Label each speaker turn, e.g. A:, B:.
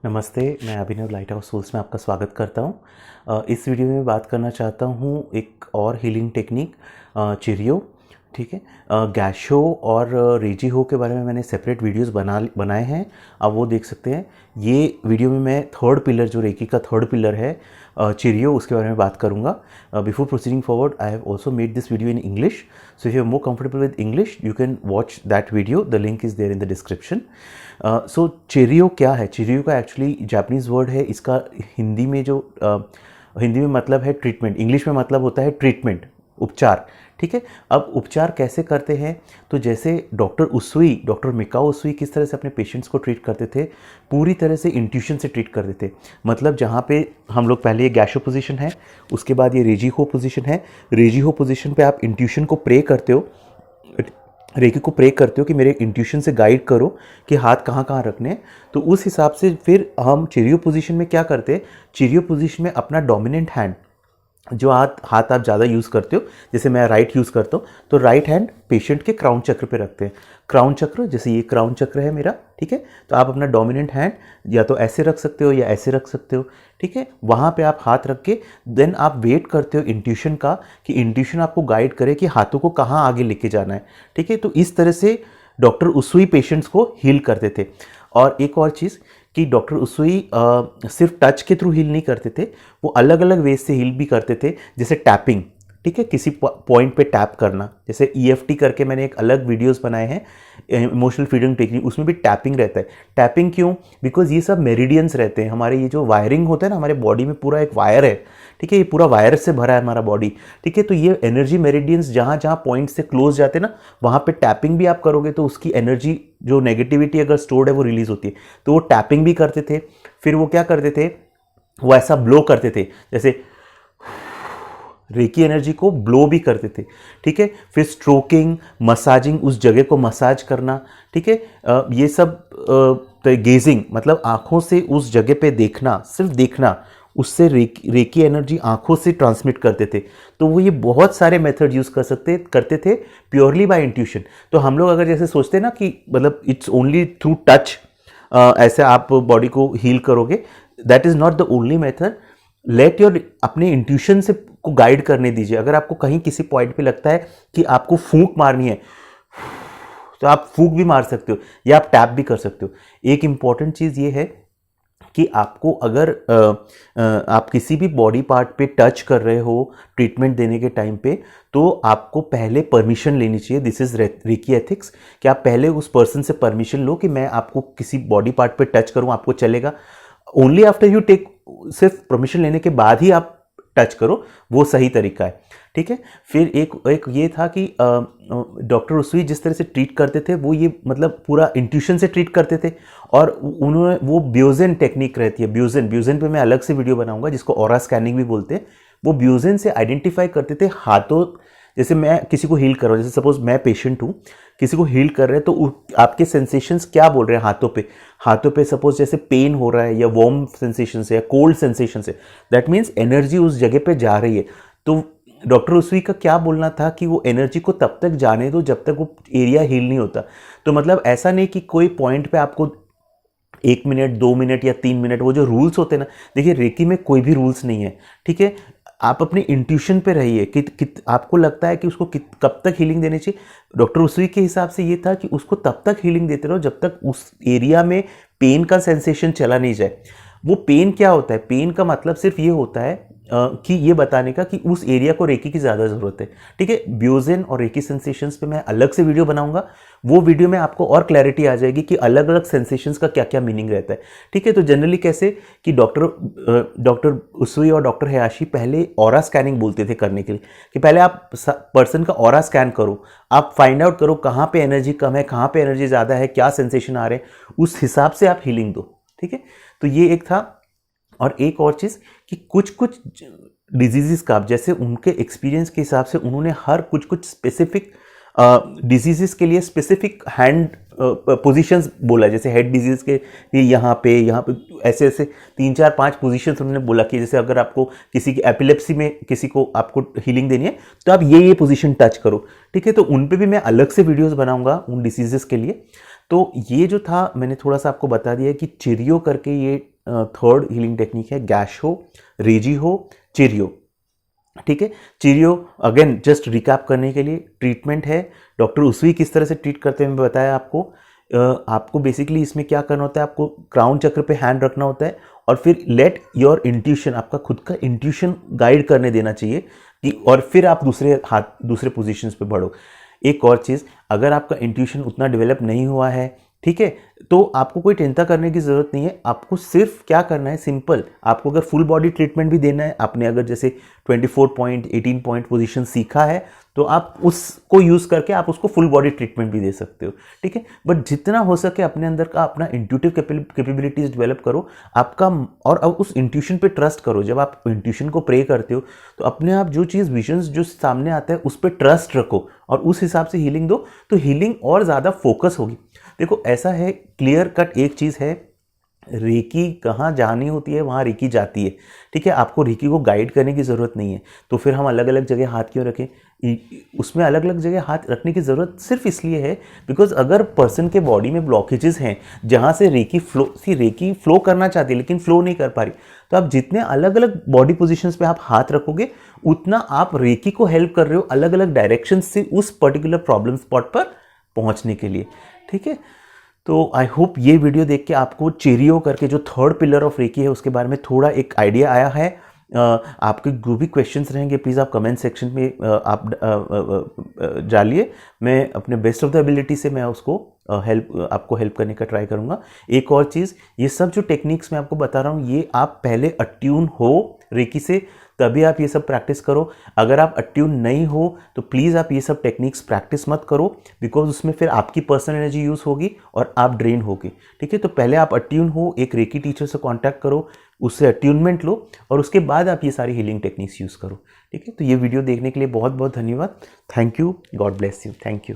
A: नमस्ते, मैं अभिनव light house souls में आपका स्वागत करता हूँ। इस वीडियो में बात करना चाहता हूँ एक और हीलिंग टेक्निक चिरियो। ठीक है, गैशो और रेजी हो के बारे में मैंने सेपरेट वीडियोस बनाए हैं, आप वो देख सकते हैं। ये वीडियो में मैं थर्ड पिलर, जो रेकी का थर्ड पिलर है चिरियो, उसके बारे में बात करूँगा। Before proceeding forward, I have also made this video in English, so if you are more comfortable with English you can watch that video, the link is there in the description. So chiryo क्या है? चिरियो का actually Japanese word है। इसका हिंदी में हिंदी में मतलब है treatment, English में मतलब होता है ट्रीटमेंट, उपचार। ठीक है, अब उपचार कैसे करते हैं? तो जैसे डॉक्टर मिकाओ उसुई किस तरह से अपने पेशेंट्स को ट्रीट करते थे, पूरी तरह से इंट्यूशन से ट्रीट करते थे। मतलब जहाँ पे हम लोग पहले ये गैशो पोजीशन है, उसके बाद ये रेजी हो पोजीशन है। रेजी हो पोजीशन पे आप इंट्यूशन को प्रे करते हो, रेकी को प्रे करते हो कि मेरे इंट्यूशन से गाइड करो कि हाथ कहाँ कहाँ रखने हैं। तो उस हिसाब से फिर हम चिरियो पोजीशन में क्या करते हैं, चिरियो पोजीशन में अपना डोमिनेंट हैंड, जो हाथ आप ज़्यादा यूज़ करते हो, जैसे मैं राइट यूज़ करता हूँ, तो राइट हैंड पेशेंट के क्राउन चक्र पे रखते हैं। क्राउन चक्र, जैसे ये क्राउन चक्र है मेरा, ठीक है, तो आप अपना डोमिनेंट हैंड या तो ऐसे रख सकते हो या ऐसे रख सकते हो। ठीक है, वहाँ पे आप हाथ रख के देन आप वेट करते हो इंट्यूशन का, कि इंट्यूशन आपको गाइड करे कि हाथों को कहाँ आगे लेके जाना है। ठीक है, तो इस तरह से डॉक्टर उसुई पेशेंट्स को हील करते थे। और एक और चीज़ कि डॉक्टर उसुई सिर्फ टच के थ्रू हील नहीं करते थे, वो अलग अलग वेज से हील भी करते थे, जैसे टैपिंग। ठीक है, किसी पॉइंट पे टैप करना, जैसे EFT करके मैंने एक अलग वीडियोस बनाए हैं, इमोशनल फ्रीडम टेक्निक, उसमें भी टैपिंग रहता है। टैपिंग क्यों? बिकॉज ये सब मेरिडियंस रहते हैं हमारे, ये जो वायरिंग होता है ना हमारे बॉडी में, पूरा एक वायर है। ठीक है, ये पूरा वायर से भरा है हमारा बॉडी। ठीक है, तो ये एनर्जी मेरिडियंस जहाँ जहाँ पॉइंट से क्लोज जाते हैं ना, वहाँ पे टैपिंग भी आप करोगे तो उसकी एनर्जी, जो नेगेटिविटी अगर स्टोर्ड है, वो रिलीज होती है। तो वो टैपिंग भी करते थे। फिर वो क्या करते थे, वो ऐसा ब्लो करते थे, जैसे रेकी एनर्जी को ब्लो भी करते थे। ठीक है, फिर स्ट्रोकिंग, मसाजिंग, उस जगह को मसाज करना। ठीक है, ये सब गेजिंग, मतलब आंखों से उस जगह पे देखना, सिर्फ देखना, उससे रेकी एनर्जी आंखों से ट्रांसमिट करते थे। तो वो ये बहुत सारे मेथड यूज़ करते थे प्योरली बाय इंट्यूशन। तो हम लोग अगर जैसे सोचते हैं ना कि मतलब इट्स ओनली थ्रू टच ऐसे आप बॉडी को हील करोगे, that is not the only method. Let your अपने इंट्यूशन से को गाइड करने दीजिए। अगर आपको कहीं किसी पॉइंट पे लगता है कि आपको फूंक मारनी है, तो आप फूंक भी मार सकते हो या आप टैप भी कर सकते हो। एक इंपॉर्टेंट चीज़ ये है कि आपको अगर आप किसी भी बॉडी पार्ट पे टच कर रहे हो ट्रीटमेंट देने के टाइम पे, तो आपको पहले परमिशन लेनी चाहिए। दिस इज रेकी एथिक्स, कि आप पहले उस पर्सन से परमिशन लो कि मैं आपको किसी बॉडी पार्ट पे टच करूं, आपको चलेगा। ओनली आफ्टर यू टेक, सिर्फ परमिशन लेने के बाद ही आप टच करो, वो सही तरीका है। ठीक है, फिर एक ये था कि डॉक्टर उसुई जिस तरह से ट्रीट करते थे, वो ये मतलब पूरा इंट्यूशन से ट्रीट करते थे। और उन्होंने वो ब्यूजेन टेक्निक रहती है, ब्यूजेन पे मैं अलग से वीडियो बनाऊंगा, जिसको ऑरा स्कैनिंग भी बोलते हैं। वो ब्यूजेन से आइडेंटिफाई करते थे हाथों, जैसे मैं किसी को हील कर रहा हूँ, जैसे सपोज मैं पेशेंट हूँ, किसी को हील कर रहे हैं, तो आपके सेंसेशंस क्या बोल रहे हैं हाथों पे सपोज जैसे पेन हो रहा है, या वार्म सेंसेशन है, या कोल्ड सेंसेशन है, दैट मीन्स एनर्जी उस जगह पे जा रही है। तो डॉक्टर उसुई का क्या बोलना था कि वो एनर्जी को तब तक जाने दो जब तक वो एरिया हील नहीं होता। तो मतलब ऐसा नहीं कि कोई पॉइंट पे आपको 1 मिनट, 2 मिनट या 3 मिनट, वो जो रूल्स होते हैं ना, देखिए रेकी में कोई भी रूल्स नहीं है। ठीक है, आप अपने इंट्यूशन पे रहिए कि आपको लगता है कि उसको कब तक हीलिंग देनी चाहिए। डॉक्टर उसुई के हिसाब से ये था कि उसको तब तक हीलिंग देते रहो जब तक उस एरिया में पेन का सेंसेशन चला नहीं जाए। वो पेन क्या होता है? पेन का मतलब सिर्फ ये होता है कि ये बताने का कि उस एरिया को रेकी की ज़्यादा ज़रूरत है। ठीक है, ब्यूजेन और रेकी सेंसेशंस पे मैं अलग से वीडियो बनाऊंगा, वो वीडियो में आपको और क्लैरिटी आ जाएगी कि अलग अलग सेंसेशंस का क्या क्या मीनिंग रहता है। ठीक है, तो जनरली कैसे कि डॉक्टर उसुई और डॉक्टर हयाशी पहले ऑरा स्कैनिंग बोलते थे करने के लिए, कि पहले आप पर्सन का ऑरा स्कैन करो, आप फाइंड आउट करो कहाँ पे एनर्जी कम है, कहाँ पे एनर्जी ज़्यादा है, क्या सेंसेशन आ रहे हैं, उस हिसाब से आप हीलिंग दो। ठीक है, तो ये एक था। और एक और चीज़ कि कुछ डिजीज़ का, जैसे उनके एक्सपीरियंस के हिसाब से उन्होंने हर कुछ स्पेसिफिक डिजीज़ के लिए स्पेसिफिक हैंड पोजीशंस बोला। जैसे हेड डिजीज़ के लिए यहाँ पे ऐसे 3 4 5 पोजीशंस उन्होंने बोला कि जैसे अगर आपको किसी की एपिलेप्सी में किसी को आपको हीलिंग देनी है, तो आप ये पोजीशन टच करो। ठीक है, तो उन पे भी मैं अलग से वीडियोस बनाऊंगा उन डिसीजेस के लिए। तो ये जो था मैंने थोड़ा सा आपको बता दिया कि चिरियो करके ये थर्ड हीलिंग टेक्निक है गैशो, रेजी-हो, चिरियो। ठीक है, चिरियो अगेन जस्ट रिकैप करने के लिए ट्रीटमेंट है, डॉक्टर उसवी किस तरह से ट्रीट करते हैं मैं बताया आपको। आपको बेसिकली इसमें क्या करना होता है, आपको क्राउन चक्र पे हैंड रखना होता है और फिर लेट योर इंट्यूशन, आपका खुद का इंट्यूशन गाइड करने देना चाहिए कि, और फिर आप दूसरे पोजीशंस पे बढ़ो। एक और चीज़, अगर आपका इंट्यूशन उतना डेवलप नहीं हुआ है, ठीक है, तो आपको कोई चिंता करने की ज़रूरत नहीं है। आपको सिर्फ क्या करना है, सिंपल, आपको अगर फुल बॉडी ट्रीटमेंट भी देना है, आपने अगर जैसे 24 पॉइंट 18 पॉइंट पोजीशन सीखा है तो आप उसको यूज़ करके आप उसको फुल बॉडी ट्रीटमेंट भी दे सकते हो। ठीक है, बट जितना हो सके अपने अंदर का अपना इंट्यूटिव कैपेबिलिटीज डेवलप करो आपका, और अब उस इंट्यूशन पे ट्रस्ट करो। जब आप इंट्यूशन को प्रे करते हो तो अपने आप जो चीज़ विजन्स जो सामने आता है उस पर ट्रस्ट रखो और उस हिसाब से हीलिंग दो, तो हीलिंग और ज़्यादा फोकस होगी। देखो ऐसा है, क्लियर कट एक चीज़ है, रेकी कहाँ जानी होती है वहाँ रेकी जाती है। ठीक है, आपको रेकी को गाइड करने की ज़रूरत नहीं है। तो फिर हम अलग अलग जगह हाथ क्यों रखें? उसमें अलग अलग जगह हाथ रखने की ज़रूरत सिर्फ इसलिए है बिकॉज अगर पर्सन के बॉडी में ब्लॉकेजेस हैं जहाँ से रेकी फ्लो करना चाहती है लेकिन फ्लो नहीं कर पा रही, तो आप जितने अलग अलग बॉडी पोजिशंस पे आप हाथ रखोगे उतना आप रेकी को हेल्प कर रहे हो अलग अलग डायरेक्शन से उस पर्टिकुलर प्रॉब्लम स्पॉट पर पहुँचने के लिए। ठीक है, तो आई होप ये वीडियो देख के आपको चिरियो करके जो थर्ड पिलर ऑफ रेकी है उसके बारे में थोड़ा एक आइडिया आया है। आपके जो भी क्वेश्चंस रहेंगे प्लीज़ आप कमेंट सेक्शन में आप डालिए, मैं अपने बेस्ट ऑफ द एबिलिटी से मैं उसको आपको हेल्प करने का ट्राई करूँगा। एक और चीज़, ये सब जो टेक्निक्स मैं आपको बता रहा हूँ ये आप पहले अट्यून हो रेकी से तभी आप ये सब प्रैक्टिस करो। अगर आप अट्यून नहीं हो तो प्लीज़ आप ये सब टेक्निक्स प्रैक्टिस मत करो बिकॉज उसमें फिर आपकी पर्सनल एनर्जी यूज़ होगी और आप ड्रेन होगे। ठीक है, तो पहले आप अट्यून हो, एक रेकी टीचर से कांटेक्ट करो, उससे अट्यूनमेंट लो और उसके बाद आप ये सारी हीलिंग टेक्निक्स यूज़ करो। ठीक है, तो ये वीडियो देखने के लिए बहुत बहुत धन्यवाद। Thank you, God bless you, thank you.